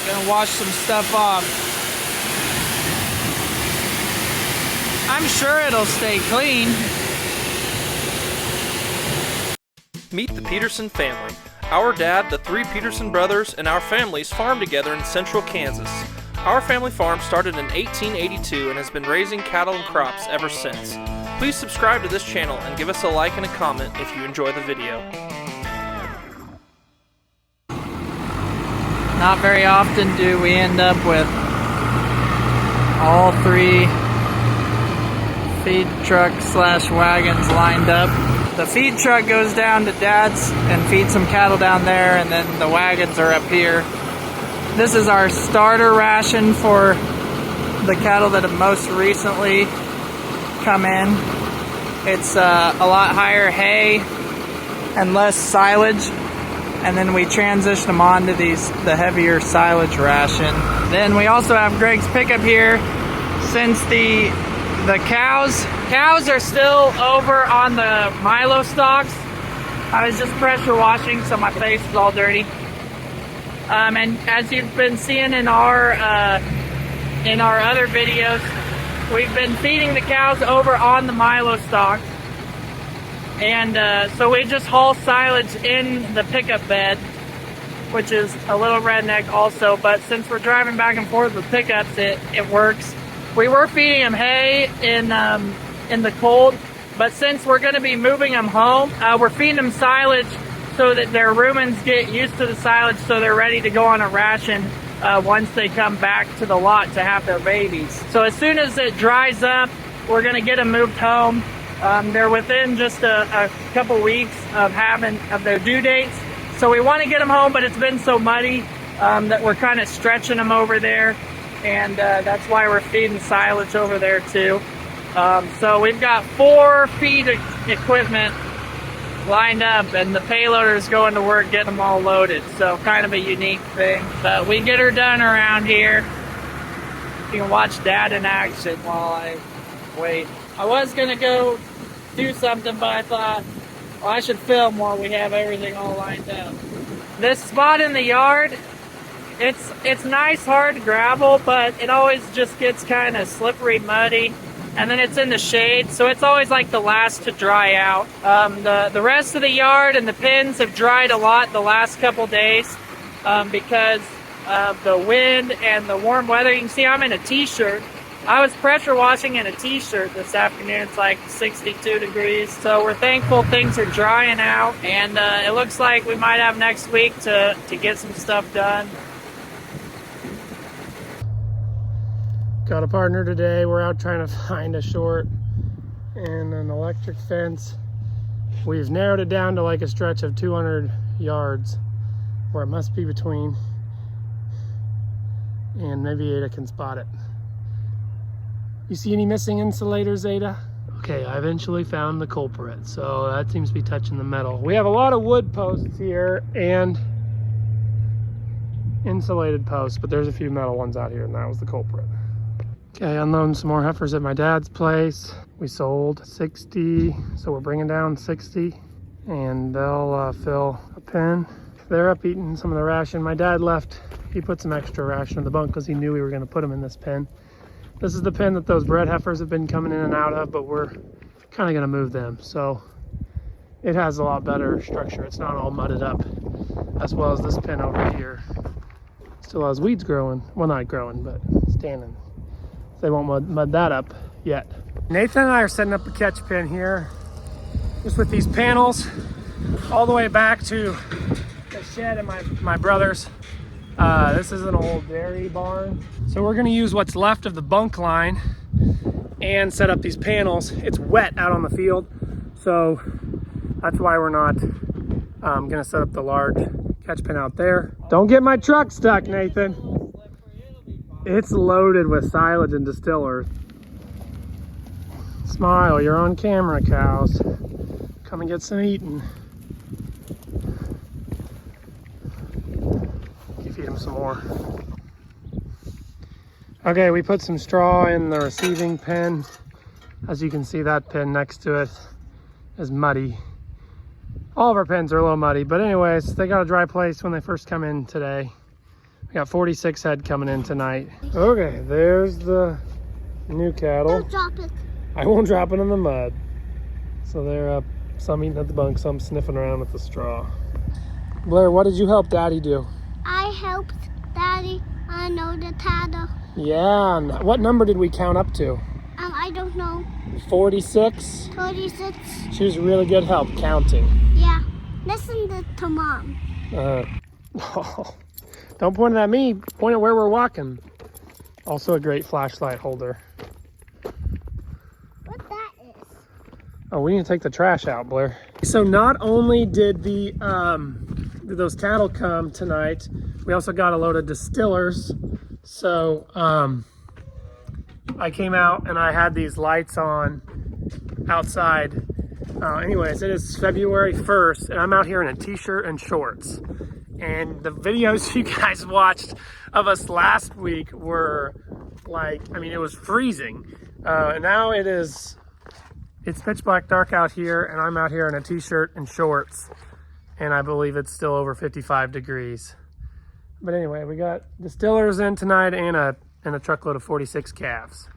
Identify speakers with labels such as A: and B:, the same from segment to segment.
A: Gonna wash some stuff off. I'm sure it'll stay clean.
B: Meet the Peterson family. Our dad, the three Peterson brothers, and our families farm together in central Kansas. Our family farm started in 1882 and has been raising cattle and crops ever since. Please subscribe to this channel and give us a like and a comment if you enjoy the video.
A: Not very often do we end up with all three feed trucks slash wagons lined up. The feed truck goes down to Dad's and feeds some cattle down there, and then the wagons are up here. This is our starter ration for the cattle that have most recently come in. It's a lot higher hay and less silage, and then we transition them on to the heavier silage ration. Then we also have Greg's pickup here. Since the cows are still over on the Milo stocks, I was just pressure washing, so my face is all dirty. And as you've been seeing in our other videos, we've been feeding the cows over on the Milo stock, and so we just haul silage in the pickup bed, which is a little redneck also, but since we're driving back and forth with pickups, it works. We were feeding them hay in the cold, but since we're going to be moving them home, we're feeding them silage so that their rumens get used to the silage, so they're ready to go on a ration once they come back to the lot to have their babies. So as soon as it dries up, we're going to get them moved home. They're within just a couple weeks of their due dates, so we want to get them home, but it's been so muddy that we're kind of stretching them over there, and that's why we're feeding silage over there too. So we've got 4 feed equipment lined up, and the payloader is going to work getting them all loaded, so kind of a unique thing. But we get her done around here. You can watch Dad in action while I wait. I was going to go do something, but I thought, well, I should film while we have everything all lined up. This spot in the yard, it's nice hard gravel, but it always just gets kind of slippery, muddy, and then it's in the shade, so it's always like the last to dry out. The rest of the yard and the pens have dried a lot the last couple days because of the wind and the warm weather. You can see I'm in a t-shirt. I was pressure washing in a t-shirt this afternoon. It's like 62 degrees, so we're thankful things are drying out, and it looks like we might have next week to get some stuff done.
C: Got a partner today. We're out trying to find a short and an electric fence. We've narrowed it down to like a stretch of 200 yards where it must be between, and maybe Ada can spot it. You see any missing insulators, Ada? Okay, I eventually found the culprit, so that seems to be touching the metal. We have a lot of wood posts here and insulated posts, but there's a few metal ones out here, and that was the culprit. Okay, unloading some more heifers at my dad's place. We sold 60, so we're bringing down 60, and they'll fill a pen. They're up eating some of the ration. My dad left, he put some extra ration in the bunk because he knew we were going to put them in this pen. This is the pen that those bred heifers have been coming in and out of, but we're kind of going to move them. So it has a lot better structure. It's not all mudded up, as well as this pen over here. Still has weeds growing. Well, not growing, but standing. They won't mud that up yet. Nathan and I are setting up a catch pen here, just with these panels all the way back to the shed and my brother's. This is an old dairy barn. So we're gonna use what's left of the bunk line and set up these panels. It's wet out on the field, so that's why we're not gonna set up the large catch pen out there. Don't get my truck stuck, Nathan. It's loaded with silage and distillers. Smile, you're on camera, cows. Come and get some eating. You feed them some more. Okay, we put some straw in the receiving pen. As you can see, that pen next to it is muddy. All of our pens are a little muddy, but anyways, they got a dry place when they first come in today. We got 46 head coming in tonight. Okay, there's the new cattle.
D: Don't drop it.
C: I won't drop it in the mud. So they're some eating at the bunk, some sniffing around with the straw. Blair, what did you help Daddy do?
D: I helped Daddy unload the cattle.
C: Yeah, and what number did we count up to?
D: I don't know.
C: 46?
D: 46.
C: She was really good help counting.
D: Yeah. Listen to Mom.
C: Don't point it at me. Point it where we're walking. Also a great flashlight holder.
D: What that is?
C: Oh, we need to take the trash out, Blair. So not only did those cattle come tonight, we also got a load of distillers. So I came out and I had these lights on outside. Anyways, it is February 1st and I'm out here in a t-shirt and shorts. And the videos you guys watched of us last week were like, I mean, it was freezing. And now it's pitch black dark out here and I'm out here in a t-shirt and shorts. And I believe it's still over 55 degrees. But anyway, we got distillers in tonight and a truckload of 46 calves.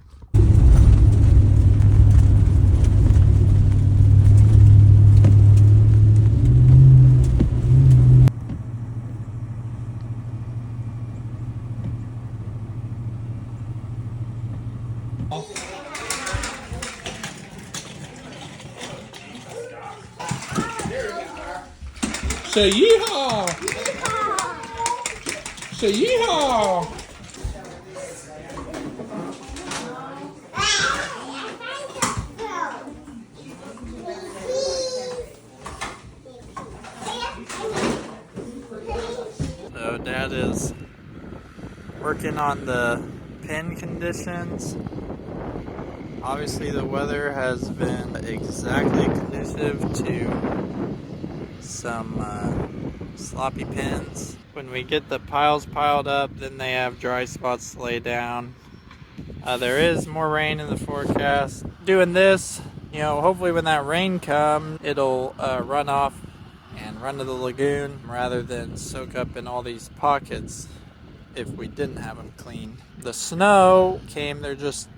B: Say yeehaw! Say yeehaw! So Dad is working on the pen conditions. Obviously the weather has been exactly conducive to some sloppy pens. When we get the piles piled up, then they have dry spots to lay down. There is more rain in the forecast. Doing this, hopefully when that rain comes, it'll run off and run to the lagoon rather than soak up in all these pockets if we didn't have them clean. The snow came, there just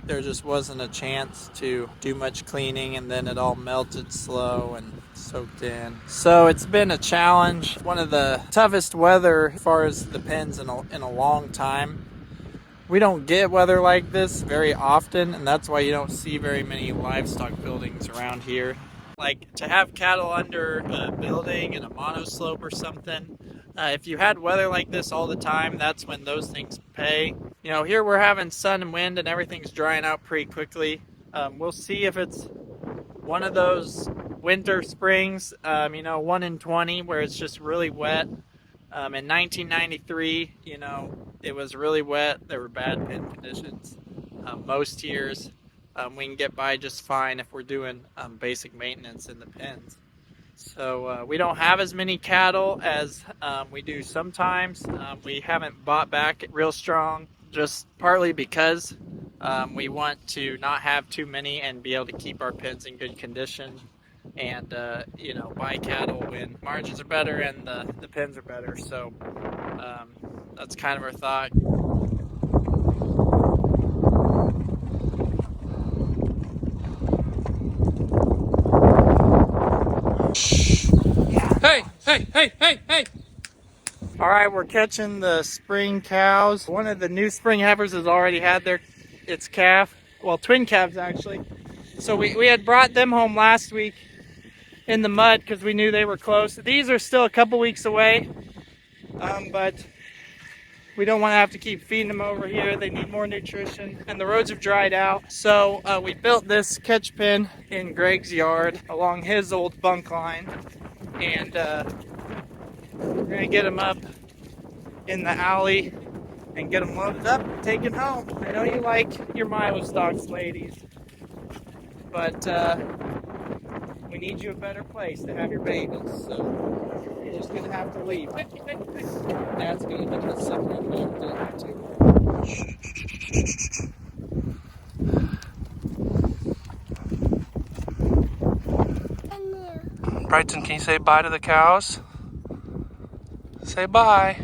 B: wasn't a chance to do much cleaning, and then it all melted slow and soaked in. So it's been a challenge. One of the toughest weather as far as the pens in a long time. We don't get weather like this very often, and that's why you don't see very many livestock buildings around here. Like to have cattle under a building in a monoslope or something, if you had weather like this all the time, that's when those things pay. Here we're having sun and wind and everything's drying out pretty quickly. We'll see if it's one of those winter springs, 1 in 20 where it's just really wet. In 1993, it was really wet. There were bad pen conditions. Most years, we can get by just fine if we're doing basic maintenance in the pens. So we don't have as many cattle as we do sometimes. We haven't bought back real strong, just partly because we want to not have too many and be able to keep our pens in good condition. And buy cattle when margins are better and the pens are better. So that's kind of our thought. Hey! All right, we're catching the spring cows. One of the new spring heifers has already had its calf. Well, twin calves actually. So we had brought them home last week in the mud because we knew they were close. These are still a couple weeks away, but we don't want to have to keep feeding them over here. They need more nutrition, and the roads have dried out. So we built this catch pen in Greg's yard along his old bunk line, and we're gonna get them up in the alley and get them loaded up and taken home. I know you like your Milo stocks, ladies, but we need you a better place to have your babies, so you're just gonna have to leave. Dad's gonna get us something too.
C: Brighton, can you say bye to the cows? Say bye.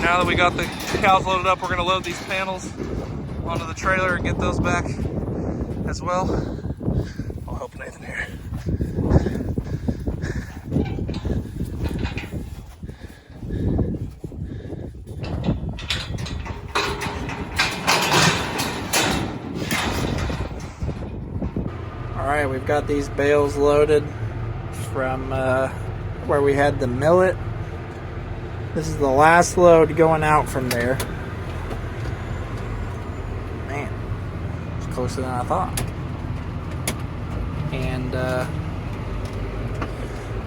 B: Now that we got the cows loaded up, we're going to load these panels onto the trailer and get those back as well. I'll help Nathan here. Alright, we've got these bales loaded from where we had the millet. This is the last load going out from there. Man, it's closer than I thought. And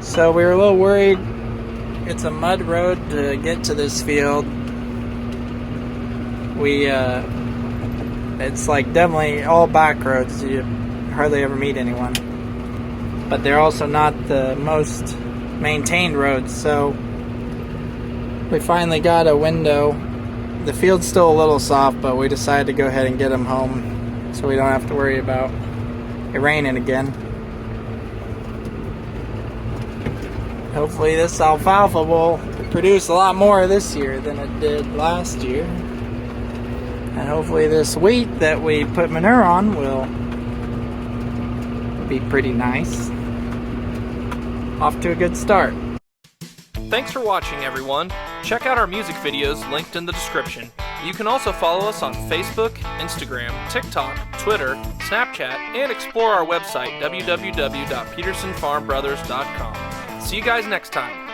B: so we were a little worried. It's a mud road to get to this field. It's like definitely all back roads. You hardly ever meet anyone. But they're also not the most maintained roads, so we finally got a window. The field's still a little soft, but we decided to go ahead and get them home so we don't have to worry about it raining again. Hopefully this alfalfa will produce a lot more this year than it did last year. And hopefully this wheat that we put manure on will be pretty nice. Off to a good start.
E: Thanks for watching, everyone. Check out our music videos linked in the description. You can also follow us on Facebook, Instagram, TikTok, Twitter, Snapchat, and explore our website, www.petersonfarmbrothers.com. See you guys next time.